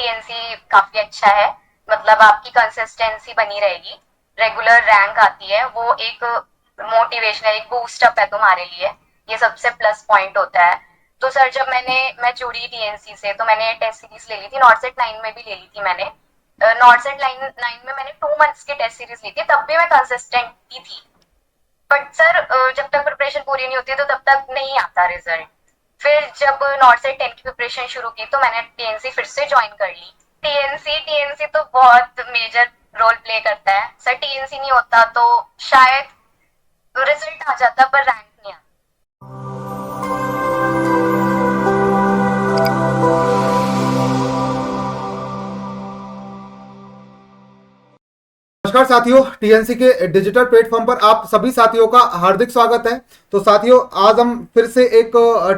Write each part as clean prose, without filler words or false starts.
TNC काफी अच्छा है, मतलब आपकी कंसिस्टेंसी बनी रहेगी, रेगुलर रैंक आती है, वो एक मोटिवेशनल, एक बूस्ट अप है तुम्हारे लिए, ये सबसे प्लस पॉइंट होता है। तो सर जब मैं जुड़ी टीएनसी से तो मैंने टेस्ट सीरीज ले ली थी, नॉर्थ सेट 9 में भी ले ली थी मैंने। नॉर्थ सेट 9 में मैंने 2 मंथ्स की टेस्ट सीरीज ली थी, तब भी मैं कंसिस्टेंट ही थी। बट सर जब तक प्रिपरेशन पूरी नहीं होती तो तब तक नहीं आता रिजल्ट। फिर जब नॉर्थ सेट 10 की प्रिपरेशन शुरू की तो मैंने टीएनसी फिर से ज्वाइन कर ली। टीएनसी तो बहुत मेजर रोल प्ले करता है सर, टीएनसी नहीं होता तो शायद रिजल्ट आ जाता पर रैंक नहीं आता। नमस्कार साथियों, टीएनसी के डिजिटल प्लेटफॉर्म पर आप सभी साथियों का हार्दिक स्वागत है। तो साथियों, आज हम फिर से एक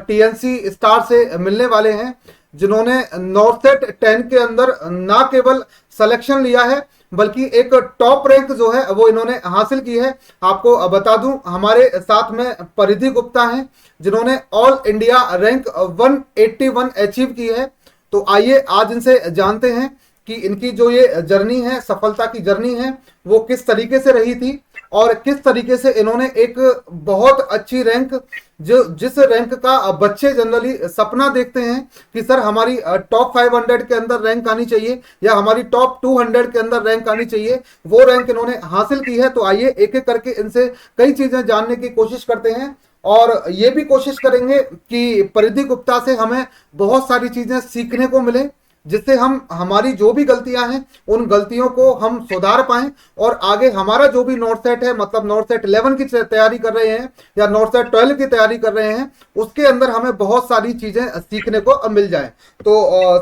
टीएनसी स्टार से मिलने वाले हैं जिन्होंने नॉर्थसेट 10 के अंदर ना केवल सिलेक्शन लिया है बल्कि एक टॉप रैंक जो है वो इन्होंने हासिल की है। आपको बता दूं, हमारे साथ में परिधि गुप्ता हैं जिन्होंने ऑल इंडिया रैंक 181 अचीव की है। तो आइए आज इनसे जानते हैं कि इनकी जो ये जर्नी है, सफलता की जर्नी है, वो किस तरीके से रही थी और किस तरीके से इन्होंने एक बहुत अच्छी रैंक, जो जिस रैंक का बच्चे जनरली सपना देखते हैं कि सर हमारी टॉप 500 के अंदर रैंक आनी चाहिए या हमारी टॉप 200 के अंदर रैंक आनी चाहिए, वो रैंक इन्होंने हासिल की है। तो आइए एक एक करके इनसे कई चीजें जानने की कोशिश करते हैं और ये भी कोशिश करेंगे कि परिधि गुप्ता से हमें बहुत सारी चीजें सीखने को मिले, जिससे हम हमारी जो भी गलतियां हैं उन गलतियों को हम सुधार पाएं और आगे हमारा जो भी नॉर्थ सेट है, मतलब नॉर्थ सेट 11 की तैयारी कर रहे हैं या नॉर्थ सेट 12 की तैयारी कर रहे हैं, उसके अंदर हमें बहुत सारी चीजें सीखने को मिल जाएं। तो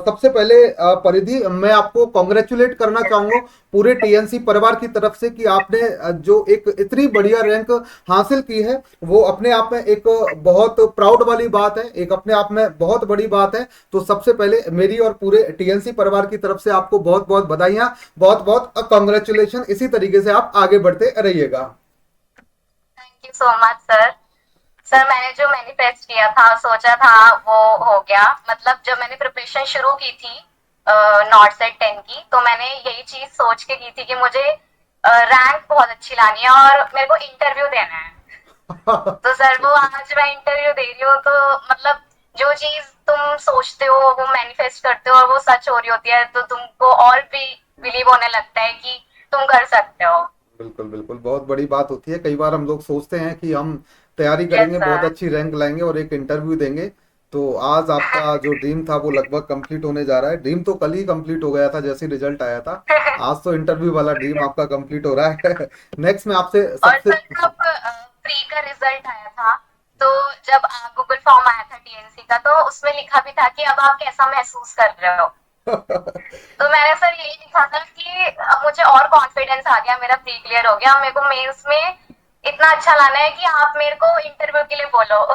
सबसे पहले परिधि, मैं आपको कॉन्ग्रेचुलेट करना चाहूंगा पूरे टीएनसी परिवार की तरफ से कि आपने जो एक इतनी बढ़िया रैंक हासिल की है, वो अपने आप में एक बहुत प्राउड वाली बात है, एक अपने आप में बहुत बड़ी बात है। तो सबसे पहले मेरी और पूरे टीएनसी परिवार की तरफ से आपको बहुत बहुत बधाइयां, बहुत बहुत कॉन्ग्रेचुलेशन। इसी तरीके से आप आगे बढ़ते रहिएगा। Thank you so much sir. Sir मैंने जो मैनिफेस्ट किया था, सोचा था, वो हो गया। मतलब जब मैंने प्रिपरेशन शुरू की थी नॉर्थ सेट 10 की, तो मैंने यही चीज सोच के की थी कि मुझे रैंक बहुत अच्छी लानी है और मेरे को इंटरव्यू देना है। तो सर वो आज मैं इंटरव्यू दे रही हूँ, तो मतलब जो चीज तुम सोचते हो वो मैनिफेस्ट करते हो और वो सच हो रही होती है, तो तुमको और भी बिलीव होने लगता है कि तुम कर सकते हो। बिल्कुल बिल्कुल, बहुत बड़ी बात होती है। कई बार हम लोग सोचते हैं कि हम तैयारी यस करेंगे, बहुत सर। अच्छी रैंक लाएंगे और एक इंटरव्यू देंगे। तो आज आपका जो ड्रीम था वो लगभग कंप्लीट होने जा रहा है। ड्रीम तो कल ही कंप्लीट हो गया था जैसे रिजल्ट आया था, आज तो इंटरव्यू वाला ड्रीम आपका कंप्लीट हो रहा है। नेक्स्ट में आपसे और सबसे सर जब प्री का रिजल्ट आया था, तो जब गूगल फॉर्म आया था टीएनसी का, तो उसमें लिखा भी था कि अब आप कैसा महसूस कर रहे हो। तो मैंने सर यही लिखा था कि अब मुझे और कॉन्फिडेंस आ गया, मेरा प्री क्लियर हो गया, मेरे को मेंस में इतना अच्छा लाना है कि आप मेरे को इंटरव्यू के लिए बोलो।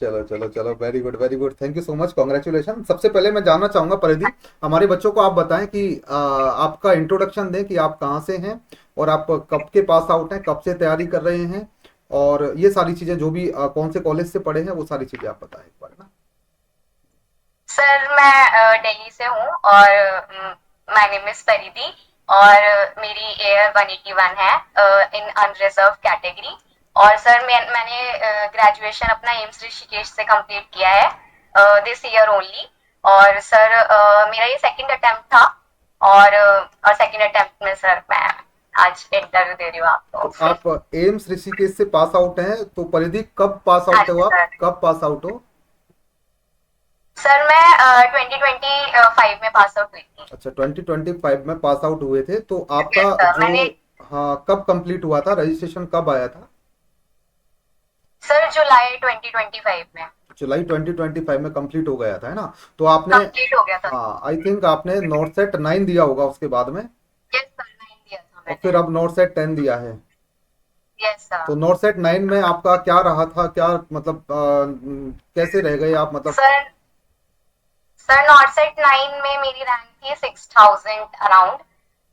चलो चलो चलो, very good very good, thank you so much, congratulation. सबसे पहले मैं जानना चाहूंगा परिधि, हमारे बच्चों को आप बताएं कि आपका इंट्रोडक्शन दें कि आप कहाँ से हैं और आप कब के पास आउट हैं, कब से तैयारी कर रहे हैं, और ये सारी चीजें जो भी कौन से कॉलेज से पढ़े हैं वो सारी चीजें आप बताएं एक बार ना। सर मैं दिल्ली से हूँ और माय नेम इज परिधि, और मेरी एयर 181 है इन अनरिजर्व कैटेगरी। और सर मैंने ग्रेजुएशन अपना एम्स ऋषिकेश से कंप्लीट किया है दिस ईयर ओनली। और सर मेरा ये सेकंड अटेम्प्ट था, और सेकंड अटेम्प्ट में सर मैं आज इंटरव्यू दे रही हूँ तो आपको। आप एम्स ऋषिकेश से पास आउट हैं, तो परिधि कब पास हाँ आउट हो, जी आप सर। कब पास आउट हो? सर मैं 2025 में पास आउट हुई थी। अच्छा, 2025 में पास आउट हुए थे, तो आपका यस सर। जो, मैंने हाँ, कब कंप्लीट हुआ था, रजिस्ट्रेशन कब आया था? सर जुलाई 2025 में जुलाई 2025 में कंप्लीट हो गया था, है ना? तो आपने, कंप्लीट हो गया था। हाँ, आई थिंक आपने नॉर्थ सेट 9 दिया होगा उसके बाद में, यस सर, 9 दिया था और मैंने। फिर अब नॉर्थ सेट 10 दिया है। Yes sir. तो नॉर्थ सेट 9 में आपका क्या रहा था, क्या मतलब कैसे रह गए आप, मतलब? सर सर नॉर्थ सेट 9 में मेरी रैंक थी 6000 अराउंड।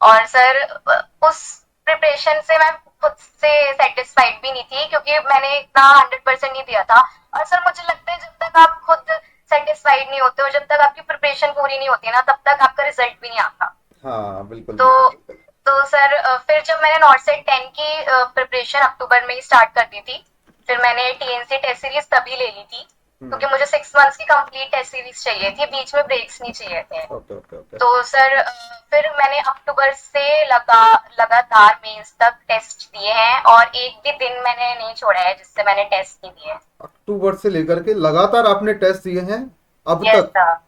और सर उस प्रिपरेशन से मैं खुद से सेटिस्फाइड भी नहीं थी, क्योंकि मैंने इतना 100% नहीं दिया था। और सर मुझे लगता है जब तक आप खुद सेटिस्फाइड नहीं होते हो, जब तक आपकी प्रिपरेशन पूरी नहीं होती ना तब तक आपका रिजल्ट भी नहीं आता। हाँ बिल्कुल तो बिल्कुल बिल्कुल। तो सर फिर जब मैंने नॉर्थ सेट 10 की प्रिपरेशन अक्टूबर में ही स्टार्ट कर दी थी, फिर मैंने टीएनसी टेस्ट सीरीज तभी ले ली थी क्योंकि मुझे 6 मंथ्स की कंप्लीट टेस्ट सीरीज चाहिए थी, बीच में ब्रेक्स नहीं चाहिए थे। Okay okay okay. तो सर फिर मैंने अक्टूबर से लगातार मेंस तक टेस्ट दिए हैं और एक भी दिन मैंने नहीं छोड़ा है जिससे मैंने टेस्ट नहीं दिए। अक्टूबर से लेकर के लगातार आपने टेस्ट दिए हैं अब यस तक? सर।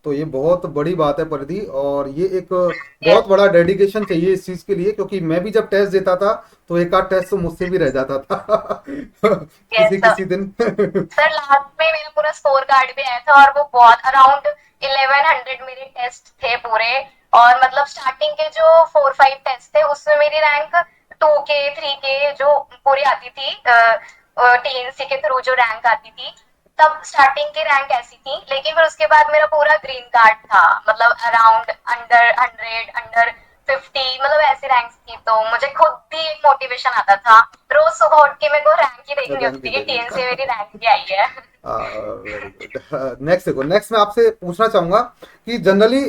तो ये बहुत बड़ी बात है परिधि, और ये एक बहुत यस। बड़ा डेडिकेशन चाहिए इस चीज के लिए, क्योंकि मैं भी जब टेस्ट देता था तो एक आध टेस्ट तो मुझसे भी रह जाता था यस किसी सर। किसी दिन सर लास्ट में मेरा पूरा स्कोर कार्ड भी आया था और वो बहुत अराउंड 1100 मेरे टेस्ट थे पूरे। और मतलब स्टार्टिंग के जो 4-5 टेस्ट थे उसमें मेरी रैंक 2 के 3 के जो पूरी आती थी, टीएनसी के थ्रू जो रैंक आती थी तब स्टार्टिंग की रैंक ऐसी थी, लेकिन फिर उसके बाद मेरा पूरा ग्रीन कार्ड था, मतलब अराउंड अंडर 100 अंडर 50, मतलब ऐसी रैंक्स थी। तो मुझे खुद भी एक मोटिवेशन आता था, रोज सुबह उठ के मेरे को रैंक ही देखनी रैंक भी होती है कि देखनी टीएनसी में मेरी रैंक भी आई है। Very good. नेक्स्ट देखो, नेक्स्ट मैं आपसे पूछना चाहूंगा कि जनरली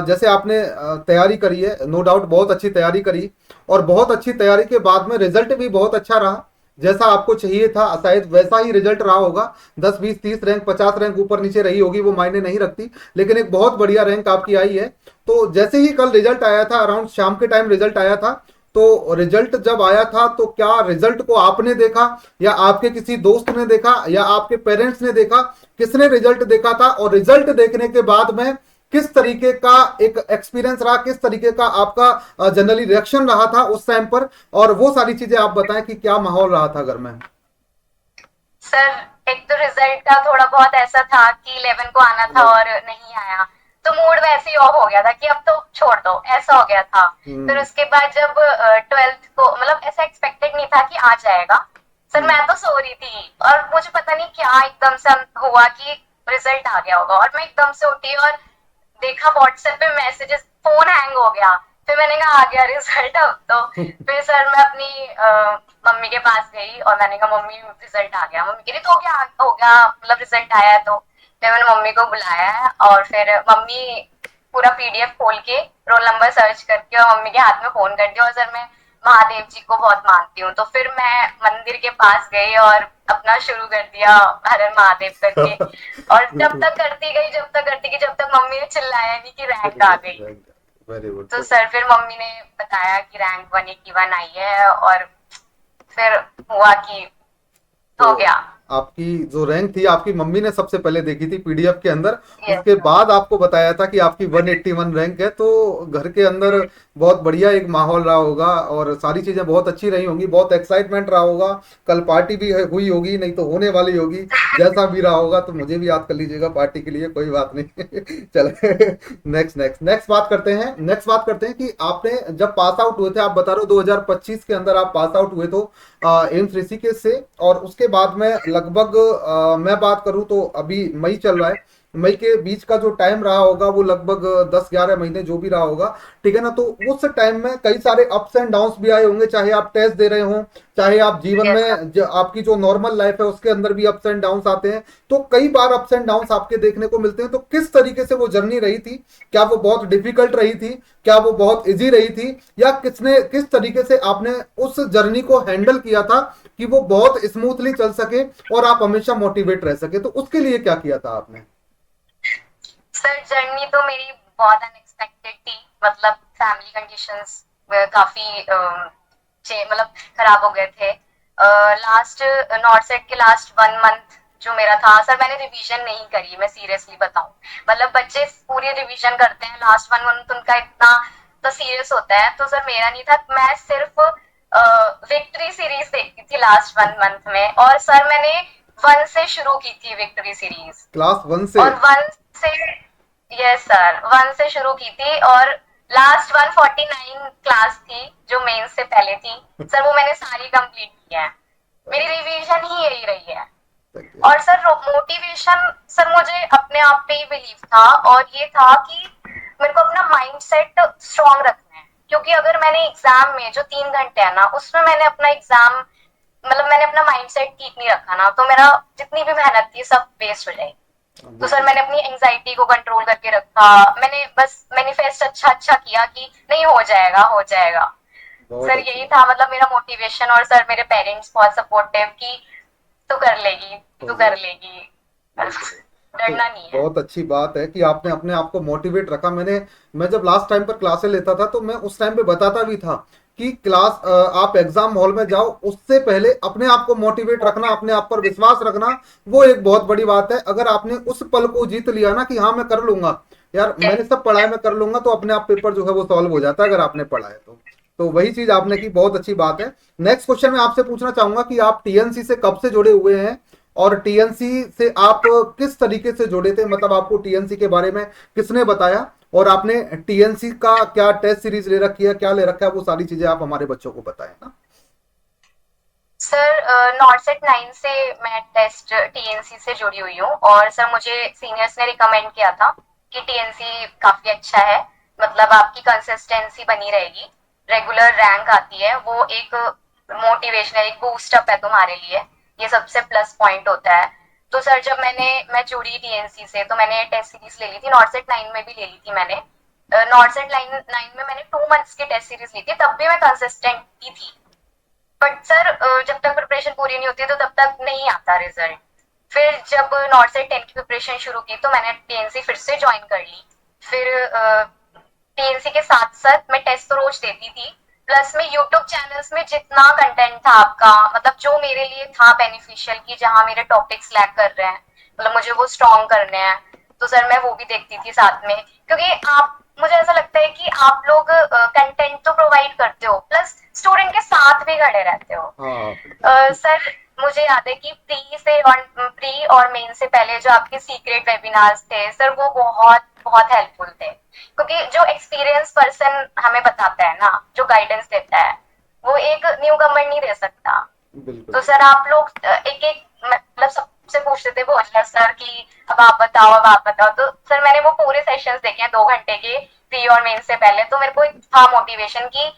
जैसे आपने तैयारी करी है, नो डाउट बहुत अच्छी तैयारी करी, और बहुत अच्छी तैयारी के बाद में रिजल्ट भी बहुत अच्छा रहा, जैसा आपको चाहिए था शायद वैसा ही रिजल्ट रहा होगा। 10 20 30 रैंक 50 रैंक ऊपर नीचे रही होगी वो मायने नहीं रखती, लेकिन एक बहुत बढ़िया रैंक आपकी आई है। तो जैसे ही कल रिजल्ट आया था, अराउंड शाम के टाइम रिजल्ट आया था, तो रिजल्ट जब आया था तो क्या रिजल्ट को आपने देखा, या आपके किसी दोस्त ने देखा, या आपके पेरेंट्स ने देखा, किसने रिजल्ट देखा था, और रिजल्ट देखने के बाद में किस तरीके का एक एक्सपीरियंस रहा, किस तरीके का आपका जनरली रिएक्शन रहा था उस टाइम पर, और वो सारी चीजें आप बताएं कि क्या माहौल रहा था घर में। सर एक तो रिजल्ट का थोड़ा बहुत ऐसा था कि 11 को आना था और नहीं आया, तो मूड वैसे ही ऑफ हो गया था कि अब तो छोड़ दो, ऐसा हो गया था। फिर उसके बाद जब 12th को, मतलब ऐसा एक्सपेक्टेड नहीं था कि आ जाएगा। सर मैं तो सो रही थी और मुझे पता नहीं क्या एकदम से हुआ कि रिजल्ट आ गया होगा, और मैं एकदम से उठी और देखा व्हाट्सएप पे मैसेजेस, फोन हैंग हो गया। फिर मैंने कहा आ गया रिजल्ट अब तो। फिर सर मैं अपनी मम्मी के पास गई और मैंने कहा मम्मी रिजल्ट आ गया। मम्मी कह रही तो हो गया मतलब रिजल्ट आया है तो। फिर मैंने मम्मी को बुलाया है और फिर मम्मी पूरा पीडीएफ खोल के रोल नंबर सर्च करके और मम्मी के हाथ में फोन कर दिया। और सर मैं महादेव जी को बहुत मानती हूँ, तो फिर मैं मंदिर के पास गई और अपना शुरू कर दिया हर हर महादेव करके। और जब तक करती गई, जब तक करती गई, जब तक मम्मी ने चिल्लाया नहीं कि रैंक आ गई। Very good. तो सर फिर मम्मी ने बताया कि रैंक 181 आई है और फिर हुआ कि तो हो गया। आपकी जो रैंक थी आपकी मम्मी ने सबसे पहले देखी थी पीडीएफ के अंदर, यस उसके बाद आपको बताया था कि आपकी 181 रैंक है। तो घर के अंदर बहुत बढ़िया एक माहौल रहा होगा और सारी चीजें बहुत अच्छी रही होंगी, बहुत एक्साइटमेंट रहा होगा। कल पार्टी भी हुई होगी, नहीं तो होने वाली होगी, जैसा भी रहा होगा तो मुझे भी याद कर लीजिएगा पार्टी के लिए, कोई बात नहीं चले नेक्स्ट नेक्स्ट नेक्स्ट बात करते हैं। नेक्स्ट बात करते हैं कि आपने जब पास आउट हुए थे, आप बता रहे हो 2025 के अंदर आप पास आउट हुए तो एम्स ऋषिकेश से, और उसके बाद में लगभग मैं बात करूं तो अभी मई चल रहा है, मई के बीच का जो टाइम रहा होगा वो लगभग 10 11 महीने जो भी रहा होगा, ठीक है ना। तो उस टाइम में कई सारे अप्स एंड डाउन्स भी आए होंगे, चाहे आप टेस्ट दे रहे हो, चाहे आप जीवन यस सर। में आपकी जो नॉर्मल लाइफ है उसके अंदर भी अप्स एंड डाउन्स आते हैं। तो कई बार अप्स एंड डाउन्स आपके देखने को मिलते हैं, तो किस तरीके से वो जर्नी रही थी? क्या वो बहुत डिफिकल्ट रही थी, क्या वो बहुत इजी रही थी, या किस तरीके से आपने उस जर्नी को हैंडल किया था कि वो बहुत स्मूथली चल सके और आप हमेशा मोटिवेट रह सके? तो उसके लिए क्या किया था आपने? सर जर्नी तो मेरी बहुत अनएक्सपेक्टेड थी, मतलब फैमिली कंडीशंस काफी मतलब खराब हो गए थे। लास्ट नॉर्थ सेट के लास्ट 1 मंथ जो मेरा था, सर मैंने रिवीजन नहीं करी, मैं सीरियसली बताऊं। मतलब बच्चे पूरी रिवीजन करते हैं, लास्ट 1 मंथ उनका इतना तो सीरियस होता है, तो सर मेरा नहीं था। मैं सिर्फ विक्ट्री सीरीज देखती थी लास्ट 1 मंथ में, और सर मैंने 1 से शुरू की थी विक्ट्री सीरीज। क्लास 1 से? और 1 से, यस सर 1 से शुरू की थी और लास्ट 149 क्लास थी जो मेंस से पहले थी, सर वो मैंने सारी कंप्लीट की है। मेरी रिवीजन ही यही रही है। और सर मोटिवेशन, सर मुझे अपने आप पे ही बिलीव था, और ये था कि मेरे को अपना माइंड सेट स्ट्रॉन्ग रखना है, क्योंकि अगर मैंने एग्जाम में जो 3 घंटे है ना उसमें मैंने अपना एग्जाम, मतलब मैंने अपना माइंड सेट ठीक नहीं रखा ना, तो मेरा जितनी भी मेहनत थी सब वेस्ट हो जाएगी। तो सर बिल्कुल। मैंने अपनी एंजाइटी को कंट्रोल करके रखा। मैंने बस मैनिफेस्ट अच्छा अच्छा किया कि नहीं, हो जाएगा हो जाएगा। बहुत सर अच्छी यही बात। था मतलब मेरा मोटिवेशन। और सर मेरे पेरेंट्स बहुत सपोर्टिव कि तू कर लेगी, हो तू जाए। कर लेगी। बिल्कुल। तो डरना नहीं है। बहुत अच्छी बात है कि आपने अपने आप को मोटिवेट रखा। मैं जब लास्ट टाइम पर क्लासेस लेता था तो मैं उस टाइम पे बताता भी था कि आप एग्जाम हॉल में जाओ उससे पहले अपने आप को मोटिवेट रखना, अपने आप पर विश्वास रखना, वो एक बहुत बड़ी बात है। अगर आपने उस पल को जीत लिया ना कि हाँ मैं कर लूंगा, यार मैंने सब पढ़ा है मैं कर लूंगा, तो अपने आप पेपर जो है वो सॉल्व हो जाता है अगर आपने पढ़ा है तो वही चीज आपने की, बहुत अच्छी बात है। नेक्स्ट क्वेश्चन मैं आपसे पूछना चाहूंगा कि आप टीएनसी से कब से जुड़े हुए हैं और टीएनसी से आप किस तरीके से जुड़े थे, मतलब आपको टीएनसी के बारे में किसने बताया और आपने टीएनसी का क्या टेस्ट सीरीज ले रखी है, क्या ले रखा है, वो सारी चीजें आप हमारे बच्चों को बताएं ना। सर नॉर्सेट 9 से मैं टेस्ट टीएनसी से जुड़ी हुई हूँ। और सर मुझे सीनियर्स ने रिकमेंड किया था कि टीएनसी काफी अच्छा है, मतलब आपकी कंसिस्टेंसी बनी रहेगी, रेगुलर रैंक आती है, वो एक मोटिवेशनल, एक बूस्ट अप है तुम्हारे लिए। ये सबसे प्लस पॉइंट होता है। तो सर जब मैं जुड़ी टीएनसी से तो मैंने टेस्ट सीरीज ले ली थी, नॉर्सेट 9 में भी ले ली थी मैंने। नॉर्सेट 9 में मैंने 2 मंथ्स की टेस्ट सीरीज ली थी, तब भी मैं कंसिस्टेंट ही थी। बट सर जब तक प्रिपरेशन पूरी नहीं होती तो तब तक नहीं आता रिजल्ट। फिर जब नॉर्थ से 10 की प्रिपरेशन शुरू की तो मैंने टीएनसी फिर से ज्वाइन कर ली। फिर टीएनसी के साथ साथ मैं टेस्ट तो रोज देती थी, प्लस में यूट्यूब चैनल्स में जितना कंटेंट था आपका, मतलब जो मेरे लिए था बेनिफिशियल, कि जहाँ मेरे टॉपिक्स लैग कर रहे हैं, मतलब मुझे वो स्ट्रॉन्ग करने हैं, तो सर मैं वो भी देखती थी साथ में। क्योंकि आप, मुझे ऐसा लगता है कि आप लोग कंटेंट तो प्रोवाइड करते हो, प्लस स्टूडेंट के साथ भी खड़े रहते हो। हाँ बिल्कुल। सर मुझे याद है कि प्री और मेन से पहले जो आपके सीक्रेट वेबिनार्स थे सर, वो बहुत बहुत हेल्पफुल थे। क्योंकि जो एक्सपीरियंस पर्सन हमें बताता है ना, जो गाइडेंस देता है, वो एक न्यू कमर नहीं दे सकता। बिल्कुल तो सर आप लोग एक एक मतलब सबसे पूछते थे भोजला सर की अब आप बताओ, अब आप बताओ। तो सर मैंने वो पूरे सेशंस देखे हैं 2 घंटे के, प्री और मेन से पहले, तो मेरे को एक था मोटिवेशन कि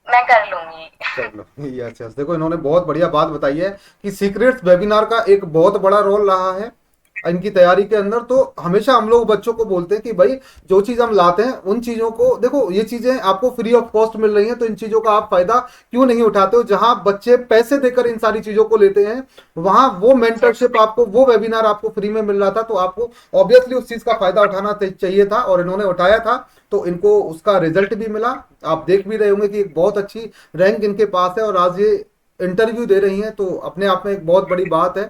मैं कर लूंगी। कर लो। यस यस, देखो इन्होंने बहुत बढ़िया बात बताई है कि सीक्रेट्स वेबिनार का एक बहुत बड़ा रोल रहा है इनकी तैयारी के अंदर। तो हमेशा हम लोग बच्चों को बोलते हैं कि भाई जो चीज़ हम लाते हैं उन चीज़ों को देखो, ये चीज़ें आपको फ्री ऑफ कॉस्ट मिल रही हैं तो इन चीज़ों का आप फायदा क्यों नहीं उठाते हो। जहां बच्चे पैसे देकर इन सारी चीज़ों को लेते हैं वहां वो यस। मेंटरशिप आपको, वो वेबिनार आपको फ्री में मिल रहा था, तो आपको ऑब्वियसली उस चीज़ का फायदा उठाना चाहिए था और इन्होंने उठाया था, तो इनको उसका रिजल्ट भी मिला। आप देख भी रहे होंगे कि एक बहुत अच्छी रैंक इनके पास है और आज ये इंटरव्यू दे रही हैं, तो अपने आप में एक बहुत बड़ी बात है।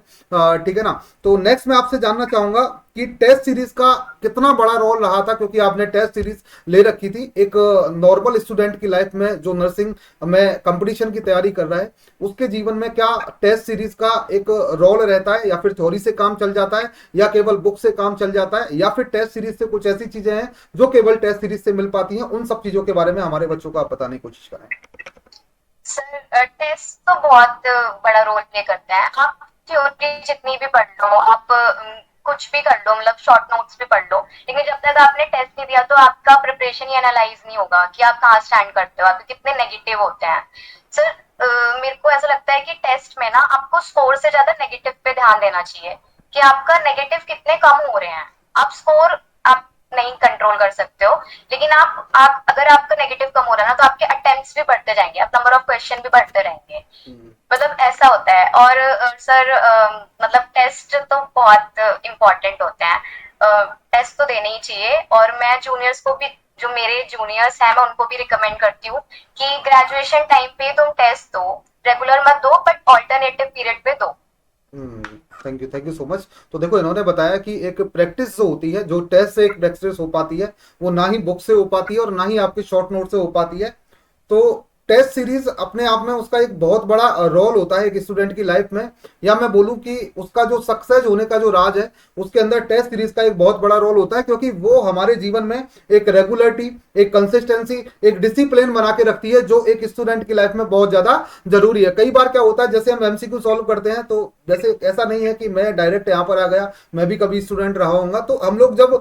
ठीक है ना। तो नेक्स्ट मैं आपसे जानना चाहूंगा कि टेस्ट सीरीज का कितना बड़ा रोल रहा था, क्योंकि आपने टेस्ट सीरीज ले रखी थी एक नॉर्मल स्टूडेंट की लाइफ में जो नर्सिंग में कंपटीशन की तैयारी कर रहा है, उसके जीवन में क्या टेस्ट सीरीज का एक रोल रहता है, या फिर थ्योरी से काम चल जाता है, या केवल बुक से काम चल जाता है, या फिर टेस्ट सीरीज से कुछ ऐसी चीजें हैं जो केवल टेस्ट सीरीज से मिल पाती हैं। उन सब चीजों के बारे में हमारे बच्चों को आप बताने की कोशिश करें। सर टेस्ट तो बहुत बड़ा रोल प्ले करता है। आप थ्योरी जितनी भी पढ़ लो, आप कुछ भी कर लो, मतलब शॉर्ट नोट्स भी पढ़ लो, लेकिन जब तक आपने टेस्ट नहीं दिया तो आपका प्रिपरेशन ही एनालाइज नहीं होगा कि आप कहाँ स्टैंड करते हो, आपके कितने नेगेटिव होते हैं। सर मेरे को ऐसा लगता है कि टेस्ट में ना आपको स्कोर से ज्यादा नेगेटिव पे ध्यान देना चाहिए, कि आपका नेगेटिव कितने कम हो रहे हैं। आप स्कोर आप नहीं कंट्रोल कर सकते हो, लेकिन आप अगर आपका नेगेटिव कम हो रहा है ना, तो आपके अटेम्प्ट्स भी बढ़ते जाएंगे, आप नंबर ऑफ क्वेश्चन भी बढ़ते रहेंगे। मतलब ऐसा होता है। और सर मतलब टेस्ट तो बहुत इम्पोर्टेंट होते हैं। टेस्ट तो देने ही चाहिए। और मैं जूनियर्स को भी, जो मेरे जूनियर्स हैं, मैं उनको भी रिकमेंड करती हूँ कि ग्रेजुएशन टाइम पे तुम टेस्ट दो, रेगुलर मत दो, बट ऑल्टरनेटिव पीरियड पे दो। Thank you so much. तो देखो इन्होंने बताया कि एक प्रैक्टिस जो होती है, जो टेस्ट से एक प्रैक्टिस हो पाती है, वो ना ही बुक से हो पाती है और ना ही आपके शॉर्ट नोट से हो पाती है। तो टेस्ट सीरीज अपने आप में उसका एक बहुत बड़ा रोल होता है एक स्टूडेंट की लाइफ में, या मैं बोलूं कि उसका जो सक्सेस होने का जो राज है उसके अंदर टेस्ट सीरीज का एक बहुत बड़ा रोल होता है, क्योंकि वो हमारे जीवन में एक रेगुलरिटी, एक कंसिस्टेंसी, एक डिसिप्लिन बना के रखती है, जो एक स्टूडेंट की लाइफ में बहुत ज्यादा जरूरी है। कई बार क्या होता है, जैसे हम एमसीक्यू सॉल्व करते हैं तो जैसे ऐसा नहीं है कि मैं डायरेक्ट यहाँ पर आ गया, मैं भी कभी स्टूडेंट रहा हूँगा। तो हम लोग जब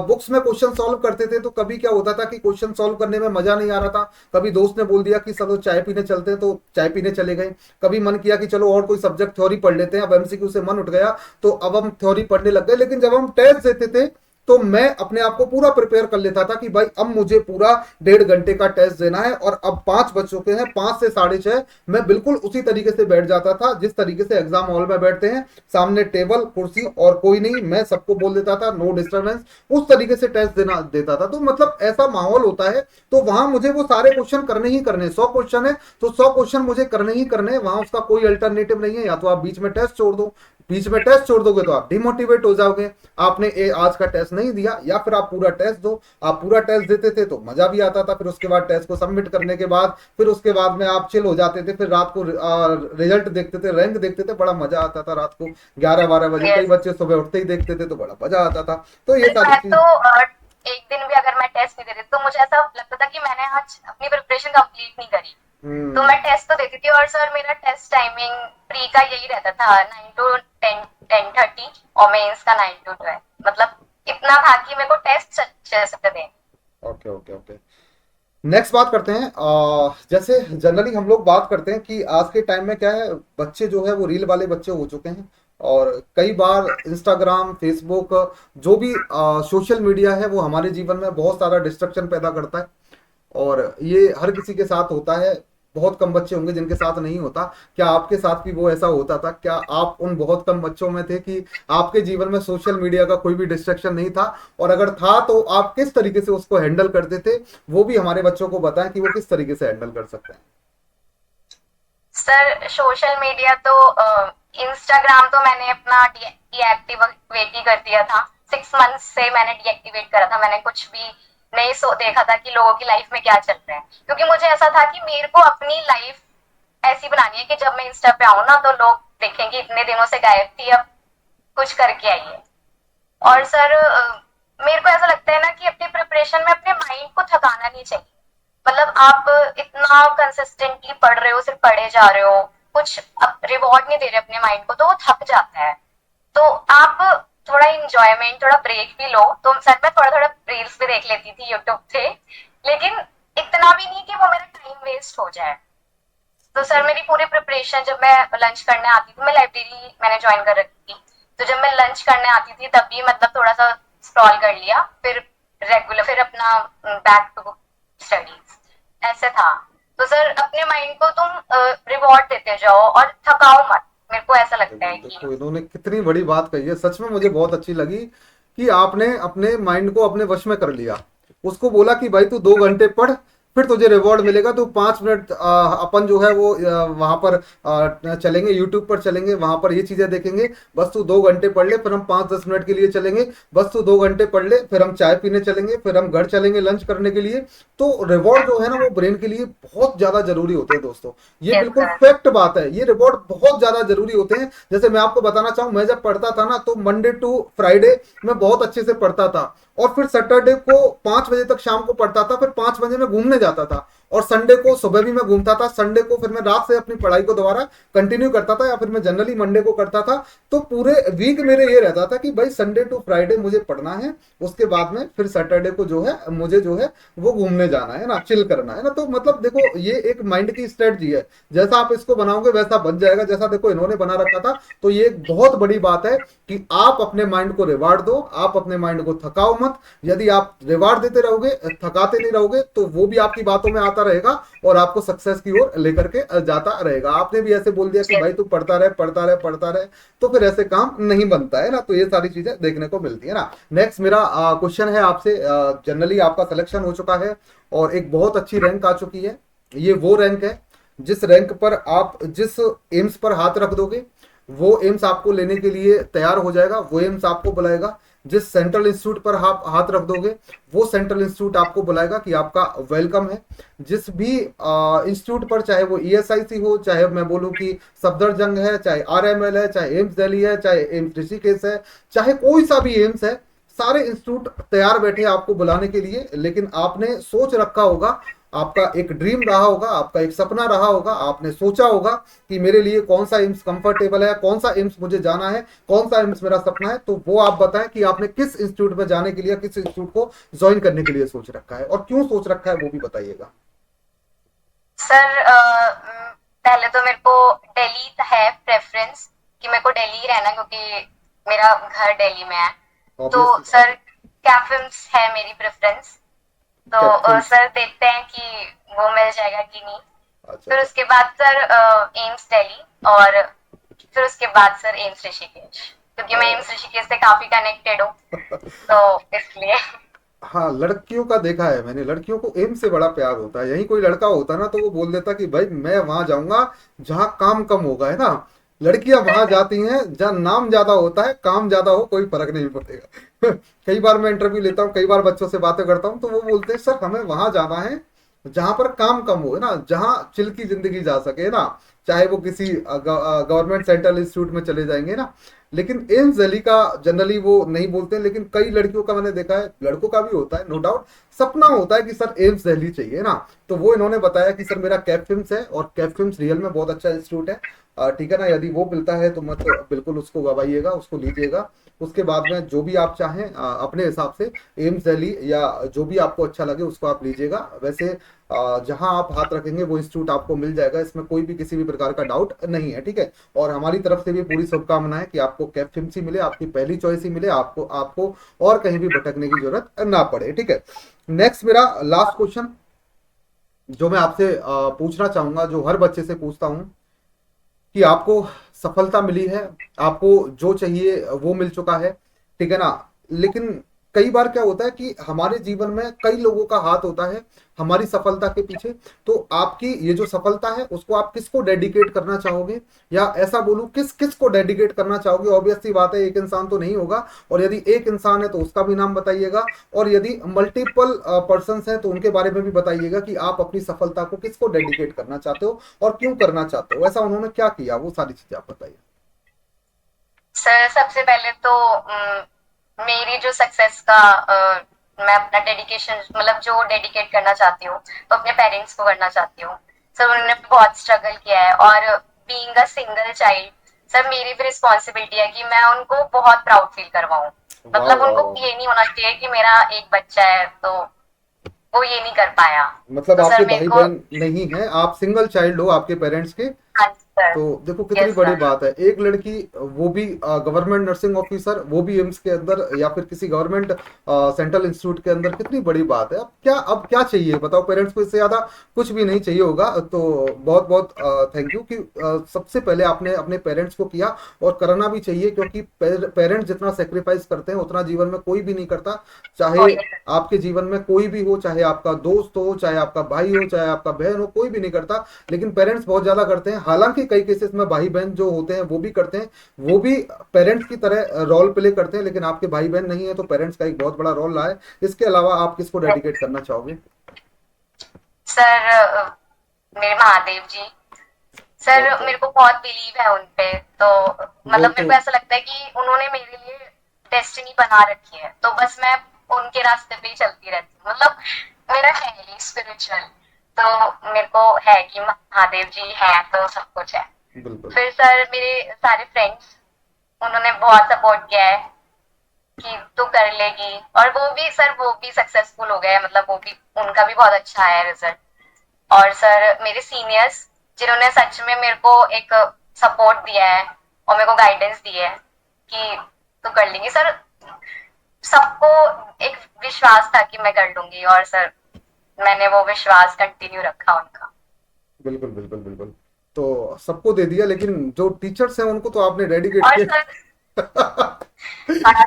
बुक्स में क्वेश्चन सॉल्व करते थे तो कभी क्या होता था कि क्वेश्चन सॉल्व करने में मजा नहीं आ रहा था, कभी दोस्त ने बोल दिया कि चलो चाय पीने चलते हैं, तो चाय पीने चले गए। कभी मन किया कि चलो और कोई सब्जेक्ट थ्योरी पढ़ लेते हैं, अब एमसीक्यू से मन उठ गया तो अब हम थ्योरी पढ़ने लग गए। लेकिन जब हम टेस्ट देते थे तो मैं अपने आप को पूरा प्रिपेयर कर लेता था कि भाई अब मुझे पूरा 1.5 घंटे का टेस्ट देना है, और अब 5 बज चुके हैं, 5 से 6:30 मैं बिल्कुल उसी तरीके से बैठ जाता था जिस तरीके से एग्जाम हॉल में बैठते हैं, सामने टेबल कुर्सी और कोई नहीं, मैं सबको बोल देता था नो डिस्टर्बेंस, उस तरीके से टेस्ट देना देता था। तो मतलब ऐसा माहौल होता है, तो वहां मुझे वो सारे क्वेश्चन करने ही करने, 100 क्वेश्चन है तो 100 क्वेश्चन मुझे करने ही करने, वहां उसका कोई अल्टरनेटिव नहीं है। या तो आप बीच में टेस्ट छोड़ दो, बीच में टेस्ट छोड़ दोगे तो आप डिमोटिवेट हो जाओगे, आपने आज का टेस्ट नहीं दिया, या फिर आप पूरा टेस्ट दो। आप पूरा टेस्ट देते थे तो मजा भी आता था, फिर उसके बाद टेस्ट को सबमिट करने के बाद फिर उसके बाद में आप चिल हो जाते थे, फिर रात को रिजल्ट देखते थे, रैंक देखते थे, बड़ा मजा आता था रात को 11-12 बजे। कई यस बच्चे सुबह उठते ही देखते थे तो बड़ा मजा आता था। तो ये सर, सारी मैं चीज। तो एक दिन भी अगर मैं टेस्ट नहीं देती तो मुझे ऐसा लगता था कि मैंने आज अपनी प्रिपरेशन कंप्लीट नहीं करी। तो हम्म। मैं टेस्ट तो देती थी, और सर मेरा टेस्ट टाइमिंग प्री का यही रहता था 9 to 10:30, और मेंस का 9 to 12। मतलब इतना था कि मेरे को टेस्ट अच्छे से दें। Okay okay okay. नेक्स्ट बात करते हैं, जैसे जनरली हम लोग बात करते हैं कि आज के टाइम में क्या है, बच्चे जो है वो रील वाले बच्चे हो चुके हैं, और कई बार इंस्टाग्राम, फेसबुक, जो भी सोशल मीडिया है वो हमारे जीवन में बहुत सारा डिस्ट्रक्शन पैदा करता है, और ये हर किसी के साथ होता है। बहुत कम बच्चे होंगे जिनके साथ नहीं होता। क्या आपके साथ भी वो ऐसा होता था? क्या आप उन बहुत कम बच्चों में थे कि आपके जीवन में सोशल मीडिया का कोई भी डिस्ट्रक्शन नहीं था? और अगर था तो आप किस तरीके से उसको हैंडल करते थे? वो भी हमारे बच्चों को बताएं कि वो किस तरीके से हैंडल कर सकते हैं। सर सोशल मीडिया तो इंस्टाग्राम तो मैंने अपना डीएक्टिवेट ही कर दिया था। 6 मंथ से मैंने डीएक्टिवेट करा था। मैंने कुछ भी नहीं देखा था कि लोगों की लाइफ में क्या चल रहा है, क्योंकि मुझे ऐसा था कि मेरे को अपनी लाइफ ऐसी बनानी है कि जब मैं इंस्टा पे आऊँ ना तो लोग देखेंगे इतने दिनों से गायब थी, अब कुछ करके आई है। और सर मेरे को ऐसा लगता है ना कि अपनी प्रिपरेशन में अपने माइंड को थकाना नहीं चाहिए। मतलब आप इतना कंसिस्टेंटली पढ़ रहे हो, सिर्फ पढ़े जा रहे हो, कुछ रिवॉर्ड नहीं दे रहे अपने माइंड को, तो वो थक जाता है। तो आप थोड़ा इंजॉयमेंट, थोड़ा ब्रेक भी लो। तो सर मैं थोड़ा थोड़ा रील्स भी देख लेती थी यूट्यूब से, लेकिन इतना भी नहीं कि वो मेरा टाइम वेस्ट हो जाए। तो सर मेरी पूरी प्रिपरेशन, जब मैं लंच करने आती थी, मैं लाइब्रेरी मैंने ज्वाइन कर रखी थी, तो जब मैं लंच करने आती थी तब भी मतलब थोड़ा सा स्क्रॉल कर लिया, फिर रेगुलर फिर अपना बैक टू स्टडीज, ऐसे था। तो सर अपने माइंड को तुम रिवॉर्ड देते जाओ और थकाओ मत। मेरे को ऐसा लगता है कि देखो इन्होंने कितनी बड़ी बात कही है, सच में मुझे बहुत अच्छी लगी कि आपने अपने माइंड को अपने वश में कर लिया। उसको बोला कि भाई तू 2 घंटे पढ़, फिर तुझे रिवॉर्ड मिलेगा। तो 5 मिनट अपन जो है वो वहां पर चलेंगे, यूट्यूब पर चलेंगे, वहां पर ये चीजें देखेंगे। बस तू 2 घंटे पढ़ ले, फिर हम 5-10 मिनट के लिए चलेंगे। बस तू 2 घंटे पढ़ ले, फिर हम चाय पीने चलेंगे, फिर हम घर चलेंगे लंच करने के लिए। तो रिवॉर्ड जो है ना वो ब्रेन के लिए बहुत ज्यादा जरूरी होते हैं दोस्तों। ये यस बिल्कुल सर। फैक्ट बात है, ये रिवॉर्ड बहुत ज्यादा जरूरी होते हैं। जैसे मैं आपको बताना चाहूँ, मैं जब पढ़ता था ना तो मंडे टू फ्राइडे मैं बहुत अच्छे से पढ़ता था, और फिर सैटरडे को 5 बजे तक शाम को पढ़ता था, फिर 5 बजे मैं घूमने जाता था, और संडे को सुबह भी मैं घूमता था। संडे को फिर मैं रात से अपनी पढ़ाई को दोबारा कंटिन्यू करता था, या फिर मैं जनरली मंडे को करता था। तो पूरे वीक मेरे ये रहता था कि भाई संडे टू फ्राइडे मुझे पढ़ना है, उसके बाद में फिर सैटरडे को जो है मुझे जो है वो घूमने जाना है ना, चिल करना है ना। तो मतलब देखो ये एक माइंड की स्ट्रेटजी है, जैसा आप इसको बनाओगे वैसा बन जाएगा, जैसा देखो इन्होंने बना रखा था। तो ये एक बहुत बड़ी बात है कि आप अपने माइंड को रिवार्ड दो, आप अपने माइंड को थकाओ मत। यदि आप रिवार्ड देते रहोगे, थकाते नहीं रहोगे, तो वो भी आपकी बातों में आता रहेगा और आपको सक्सेस की ओर लेकर के जाता रहेगा। आपने भी ऐसे बोल दिया कि भाई तू पढ़ता रहे पढ़ता रहे पढ़ता रहे, तो फिर ऐसे काम नहीं बनता है ना। तो ये सारी चीजें देखने को मिलती है ना। नेक्स्ट मेरा क्वेश्चन है आपसे। जनरली आपका सिलेक्शन हो चुका है और एक बहुत अच्छी रैंक आ चुकी है। ये वो रैंक है जिस रैंक पर आप जिस एम्स पर हाथ रख दोगे वो एम्स आपको लेने के लिए तैयार हो जाएगा, वो एम्स आपको बुलाएगा। जिस सेंट्रल इंस्टीट्यूट पर आप हाथ रख दोगे वो सेंट्रल इंस्टीट्यूट आपको बुलाएगा कि आपका वेलकम है। जिस भी इंस्टीट्यूट पर, चाहे वो ईएसआईसी हो, चाहे मैं बोलूं कि सफदरजंग है, चाहे आरएमएल है, चाहे एम्स दिल्ली है, चाहे एम्स ऋषिकेश है, चाहे कोई सा भी एम्स है, सारे इंस्टीट्यूट तैयार बैठे हैं आपको बुलाने के लिए। लेकिन आपने सोच रखा होगा, आपका एक ड्रीम रहा होगा, आपका एक सपना रहा होगा, आपने सोचा होगा कि मेरे लिए कौन सा एम्स कंफर्टेबल है, कौन सा एम्स मुझे जाना है, कौन सा एम्स मेरा सपना है, तो वो आप बताएं कि आपने किस इंस्टीट्यूट में जाने के लिए, किस इंस्टीट्यूट को ज्वाइन करने के लिए सोच रखा है और क्यों सोच रखा है वो भी बताइएगा। सर पहले तो मेरे को दिल्ली है प्रेफरेंस, कि मेरे को दिल्ली ही रहना, क्योंकि मेरा घर दिल्ली में है। तो ऑब्वियसली सर कैफिम्स है मेरी प्रेफरेंस। तो कैप्टन। सर देखते हैं कि वो मिल जाएगा कि नहीं। अच्छा फिर अच्छा। उसके बाद सर एम्स दिल्ली, और फिर उसके बाद सर एम्स ऋषिकेश, क्योंकि मैं एम्स ऋषिकेश से काफी कनेक्टेड हूँ, तो इसलिए। हाँ, लड़कियों का देखा है मैंने, लड़कियों को एम से बड़ा प्यार होता है। यहीं कोई लड़का होता ना तो वो बोल देता कि भाई मैं वहां जाऊंगा जहाँ काम कम होगा, है ना। लड़कियां वहां जाती हैं जहाँ नाम ज्यादा होता है, काम ज्यादा हो कोई फर्क नहीं पड़ेगा। कई बार मैं इंटरव्यू लेता हूँ, कई बार बच्चों से बातें करता हूँ, तो वो बोलते हैं सर हमें वहां जाना है जहां पर काम कम हो, है ना, जहां चिल की जिंदगी जा सके, है ना। चाहे वो किसी गवर्नमेंट सेंट्रल इंस्टीट्यूट में चले जाएंगे ना, लेकिन एम्स दिल्ली का जनरली वो नहीं बोलते हैं। लेकिन कई लड़कियों का मैंने देखा है, लड़कों का भी होता है नो डाउट, सपना होता है कि सर एम्स दिल्ली चाहिए ना। तो वो इन्होंने बताया कि सर मेरा कैफ फिल्म्स है, और कैफ फिल्म्स रियल में बहुत अच्छा इंस्टीट्यूट है। ठीक है ना, यदि वो मिलता है तो मत बिल्कुल उसको गवाइएगा, उसको लीजिएगा। उसके बाद में जो भी आप चाहें अपने हिसाब से एम्स दिल्ली या जो भी आपको अच्छा लगे उसको आप लीजिएगा। वैसे जहां आप हाथ रखेंगे वो इंस्टीट्यूट आपको मिल जाएगा, इसमें कोई भी किसी भी प्रकार का डाउट नहीं है, ठीक है। और हमारी तरफ से भी पूरी शुभकामनाएं कि आपको कैफ फिल्म्स ही मिले, आपकी पहली चॉइस ही मिले, आपको आपको और कहीं भी भटकने की जरूरत ना पड़े, ठीक है। नेक्स्ट मेरा लास्ट क्वेश्चन जो मैं आपसे पूछना चाहूंगा, जो हर बच्चे से पूछता हूं, कि आपको सफलता मिली है, आपको जो चाहिए वो मिल चुका है, ठीक है ना। लेकिन कई बार क्या होता है कि हमारे जीवन में कई लोगों का हाथ होता है हमारी सफलता के पीछे। तो आपकी ये जो सफलता है उसको आप किसको डेडिकेट करना चाहोगे, या ऐसा बोलूं किस किस को डेडिकेट करना चाहोगे। ऑब्वियस सी बात है एक इंसान तो नहीं होगा, और यदि एक इंसान है तो उसका भी नाम बताइएगा, और यदि मल्टीपल पर्सन हैं तो उनके बारे में भी बताइएगा कि आप अपनी सफलता को किसको डेडिकेट करना चाहते हो और क्यों करना चाहते हो, ऐसा उन्होंने क्या किया, वो सारी चीजें आप बताइए। सर सबसे पहले तो मेरी जो सक्सेस का मैं अपना डेडिकेशन, मतलब जो डेडिकेट करना चाहती हूँ, तो अपने पेरेंट्स को करना चाहती हूँ। सर उन्होंने बहुत स्ट्रगल किया है, और being a single child, sir मेरी भी रिस्पॉन्सिबिलिटी है कि मैं उनको बहुत प्राउड फील करवाऊं। वाह मतलब वाह उनको वाह। ये नहीं होना चाहिए कि मेरा एक बच्चा है तो वो ये नहीं कर पाया। मतलब तो आपके सर मेरे भाई को। बहन नहीं है, आप सिंगल चाइल्ड हो आपके पेरेंट्स के। हाँ जी सर। तो देखो कितनी यस बड़ी सर। बात है, एक लड़की, वो भी गवर्नमेंट नर्सिंग ऑफिसर, वो भी एम्स के अंदर या फिर किसी गवर्नमेंट सेंट्रल इंस्टीट्यूट के अंदर, कितनी बड़ी बात है। अब क्या चाहिए बताओ, पेरेंट्स को इससे ज्यादा कुछ भी नहीं चाहिए होगा। तो बहुत बहुत थैंक यू कि सबसे पहले आपने अपने पेरेंट्स को किया, और करना भी चाहिए, क्योंकि पेरेंट्स जितना सेक्रीफाइस करते हैं उतना जीवन में कोई भी नहीं करता। चाहे कोई नहीं। आपके जीवन में कोई भी हो, चाहे आपका दोस्त हो, चाहे आपका भाई हो, चाहे आपका बहन हो, कोई भी नहीं करता, लेकिन पेरेंट्स बहुत ज्यादा करते हैं। हालांकि कई केसेस में भाई बहन जो होते हैं वो भी करते हैं, वो भी पेरेंट्स की तरह रोल प्ले करते हैं, लेकिन आपके भाई बहन नहीं है तो पेरेंट्स का एक बहुत बड़ा रोल रहा है। इसके अलावा आप किसको डेडिकेट करना चाहोगे। सर मेरे महादेव जी। सर बहुत मेरे बहुत। को बहुत बिलीव है उन पे। तो वो मतलब मेरे तो को ऐसा लगता है कि उन्होंने मेरे लिए डेस्टिनी बना रखी है, तो बस मैं उनके रास्ते पे ही चलती रहती हूँ। मतलब मेरा है ये स्पिरिचुअल, तो मेरे को है कि महादेव जी है तो सब कुछ है। बिल्कुल। फिर सर मेरे सारे फ्रेंड्स, उन्होंने बहुत सपोर्ट किया है कि तू कर लेगी, और वो भी सर वो भी सक्सेसफुल हो गए, मतलब वो भी, उनका भी बहुत अच्छा आया रिजल्ट। और सर मेरे सीनियर्स, जिन्होंने सच में मेरे को एक सपोर्ट दिया है और मेरे को गाइडेंस दी है कि तू कर लेंगी। सर सबको एक विश्वास था कि मैं कर लूंगी, और सर मैंने वो विश्वास कंटिन्यू रखा उनका। बिल्कुल बिल्कुल बिल्कुल। तो सबको दे दिया, लेकिन जो टीचर्स हैं उनको तो आपने डेडिकेट और सर, किया। हाँ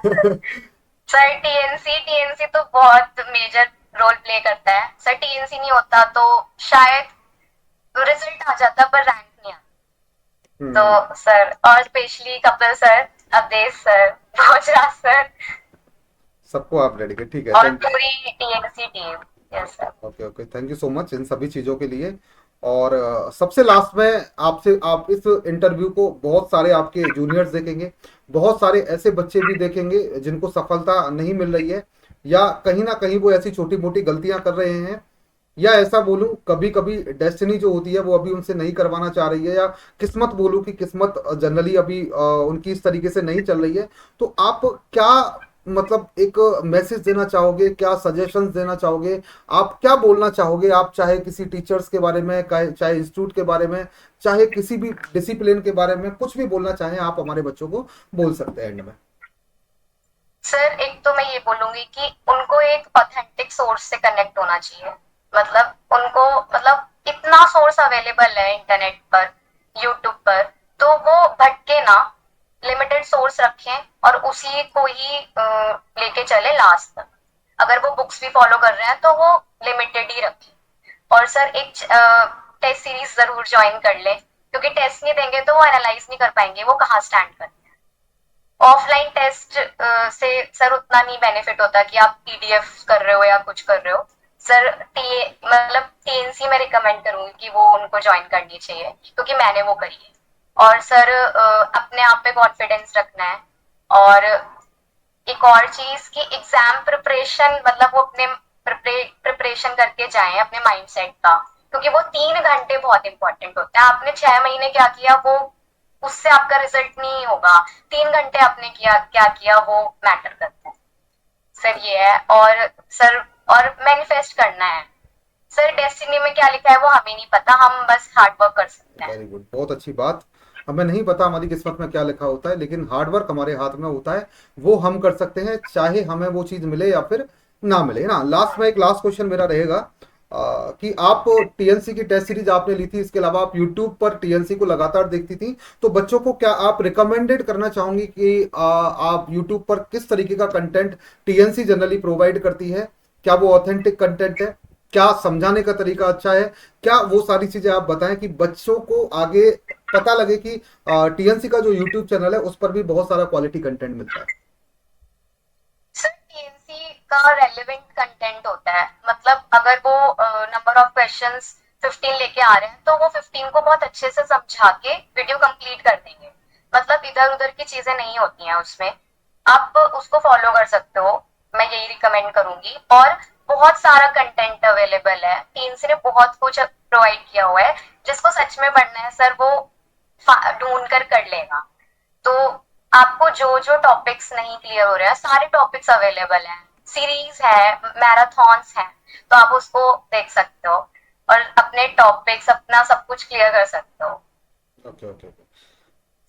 सर टीएनसी टीएनसी तो बहुत मेजर रोल प्ले करता है। सर टीएनसी नहीं होता तो शायद रिजल्ट आ जाता पर रैंक नहीं आता। हम्म। तो सर, और specially Kapil sir, Awadhesh sir, Bhojraj sir, सबको आप डेडिकेट, ठीक है, और थैंक। पूरी TNC team. Yes sir. Okay okay, thank you so much इन सभी चीज़ों के लिए। और सबसे लास्ट में आपसे, आप इस इंटरव्यू को बहुत सारे आपके जूनियर्स देखेंगे, बहुत सारे ऐसे बच्चे भी देखेंगे जिनको सफलता नहीं मिल रही है, या कहीं ना कहीं वो ऐसी छोटी मोटी गलतियां कर रहे हैं, या ऐसा बोलूं कभी कभी डेस्टिनी जो होती है वो अभी उनसे नहीं करवाना चाह रही है, या किस्मत बोलूं कि किस्मत जनरली अभी उनकी इस तरीके से नहीं चल रही है, तो आप क्या मतलब एक मैसेज देना चाहोगे, क्या सजेशंस देना चाहोगे, आप क्या बोलना चाहोगे? आप चाहे किसी टीचर्स के बारे में, चाहे इंस्टीट्यूट के बारे में, चाहे किसी भी डिसिप्लिन के बारे में, कुछ भी बोलना चाहें आप हमारे बच्चों को बोल सकते हैं एंड में। सर एक तो मैं ये बोलूंगी कि उनको एक ऑथेंटिक सोर्स से कनेक्ट होना चाहिए। मतलब उनको, मतलब इतना सोर्स अवेलेबल है इंटरनेट पर, यूट्यूब पर, तो वो भटके ना, लिमिटेड सोर्स रखें और उसी को ही लेके चले लास्ट तक। अगर वो बुक्स भी फॉलो कर रहे हैं तो वो लिमिटेड ही रखें। और सर एक टेस्ट सीरीज जरूर ज्वाइन कर ले, क्योंकि टेस्ट नहीं देंगे तो वो एनालाइज नहीं कर पाएंगे वो कहाँ स्टैंड कर। ऑफलाइन टेस्ट से सर उतना नहीं बेनिफिट होता कि आप पीडीएफ कर रहे हो या कुछ कर रहे हो। सर टी मतलब टीएनसी में रिकमेंड करूंगी कि वो उनको ज्वाइन करनी चाहिए, क्योंकि मैंने वो करी है। और सर अपने आप पे कॉन्फिडेंस रखना है। और एक और चीज कि एग्जाम प्रिपरेशन, मतलब वो अपने प्रिपरेशन करके जाएं अपने माइंडसेट का, क्योंकि वो 3 घंटे बहुत इंपॉर्टेंट होते हैं। आपने 6 महीने क्या किया वो, उससे आपका रिजल्ट नहीं होगा। 3 घंटे आपने किया क्या किया वो मैटर करता है। सर ये है। और सर और मैनिफेस्ट करना है। सर डेस्टिनी में क्या लिखा है वो हमें नहीं पता, हम बस हार्ड वर्क कर सकते हैं। वेरी गुड, बहुत अच्छी बात। हमें नहीं पता हमारी किस्मत में क्या लिखा होता है, लेकिन हार्ड वर्क हमारे हाथ में होता है, वो हम कर सकते हैं, चाहे हमें वो चीज़ मिले या फिर ना मिले ना। लास्ट में एक लास्ट क्वेश्चन मेरा रहेगा कि आप टीएनसी की टेस्ट सीरीज आपने ली थी, इसके अलावा आप यूट्यूब पर टीएनसी को लगातार देखती थी, तो बच्चों को क्या आप रिकमेंडेड करना चाहोंगी कि आप यूट्यूब पर किस तरीके का कंटेंट टीएनसी जनरली प्रोवाइड करती है? क्या वो ऑथेंटिक कंटेंट है? क्या समझाने का तरीका अच्छा है? क्या वो सारी चीजें आप बताएं कि बच्चों को आगे पता लगे कि टीएनसी का जो यूट्यूब चैनल है उस पर भी बहुत सारा क्वालिटी कंटेंट मिलता है। सर टीएनसी का रेलेवेंट कंटेंट होता है। मतलब अगर वो नंबर ऑफ क्वेश्चंस 15 लेके आ रहे हैं तो वो 15 को बहुत अच्छे से समझा के वीडियो कंप्लीट कर देंगे। मतलब इधर उधर की चीजें नहीं होती हैं उसमें। आप उसको फॉलो कर सकते हो, मैं यही रिकमेंड करूंगी। और बहुत सारा कंटेंट अवेलेबल है, टीएनसी ने बहुत कुछ प्रोवाइड किया हुआ है। जिसको सच में पढ़ना है सर वो ढूंढ कर लेगा। तो आपको जो जो टॉपिक्स नहीं क्लियर हो रहे हैं सारे टॉपिक्स अवेलेबल हैं, सीरीज है, मैराथॉन्स हैं, तो आप उसको देख सकते हो और अपने टॉपिक्स अपना सब कुछ क्लियर कर सकते हो। Okay okay okay.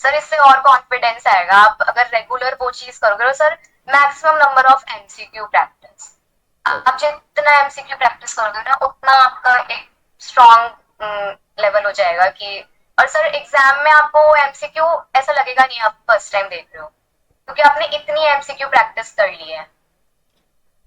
सर इससे और कॉन्फिडेंस आएगा। आप अगर रेगुलर वो चीज करोगे तो sir maximum number of MCQ practice, आप जितना एमसीक्यू प्रैक्टिस करोगे ना उतना आपका एक स्ट्रॉन्ग लेवल हो जाएगा कि। और सर एग्जाम में आपको एमसीक्यू ऐसा लगेगा नहीं आप फर्स्ट टाइम देख रहे हो, क्योंकि आपने इतनी एमसीक्यू प्रैक्टिस कर ली है।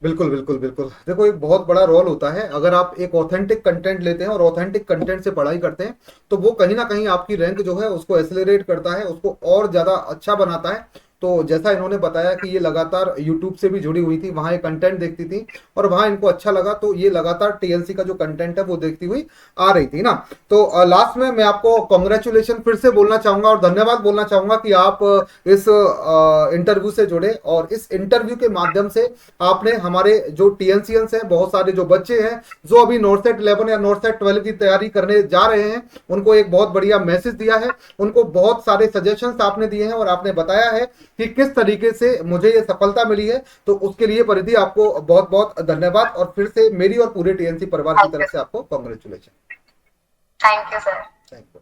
बिल्कुल बिल्कुल बिल्कुल, देखो एक बहुत बड़ा रोल होता है, अगर आप एक ऑथेंटिक कंटेंट लेते हैं और ऑथेंटिक कंटेंट से पढ़ाई करते हैं तो वो कहीं ना कहीं आपकी रैंक जो है उसको एक्सेलरेट करता है, उसको और ज़्यादा अच्छा बनाता है। तो जैसा इन्होंने बताया कि ये लगातार यूट्यूब से भी जुड़ी हुई थी, वहाँ ये कंटेंट देखती थी और वहाँ इनको अच्छा लगा, तो ये लगातार टीएनसी का जो कंटेंट है वो देखती हुई आ रही थी ना। तो लास्ट में मैं आपको कॉन्ग्रेचुलेशन फिर से बोलना चाहूँगा और धन्यवाद बोलना चाहूँगा कि आप इस इंटरव्यू से जुड़े, और इस इंटरव्यू के माध्यम से आपने हमारे जो टीएनसीएंस हैं, बहुत सारे जो बच्चे हैं जो अभी नॉर्थ सेट 11 या नॉर्थ सेट 12 की तैयारी करने जा रहे हैं, उनको एक बहुत बढ़िया मैसेज दिया है, उनको बहुत सारे सजेशंस आपने दिए हैं और आपने बताया है कि किस तरीके से मुझे ये सफलता मिली है। तो उसके लिए परिधि आपको बहुत बहुत धन्यवाद, और फिर से मेरी और पूरे टीएनसी परिवार की थैंक तरफ यू। से आपको congratulation. Thank you sir. Thank you.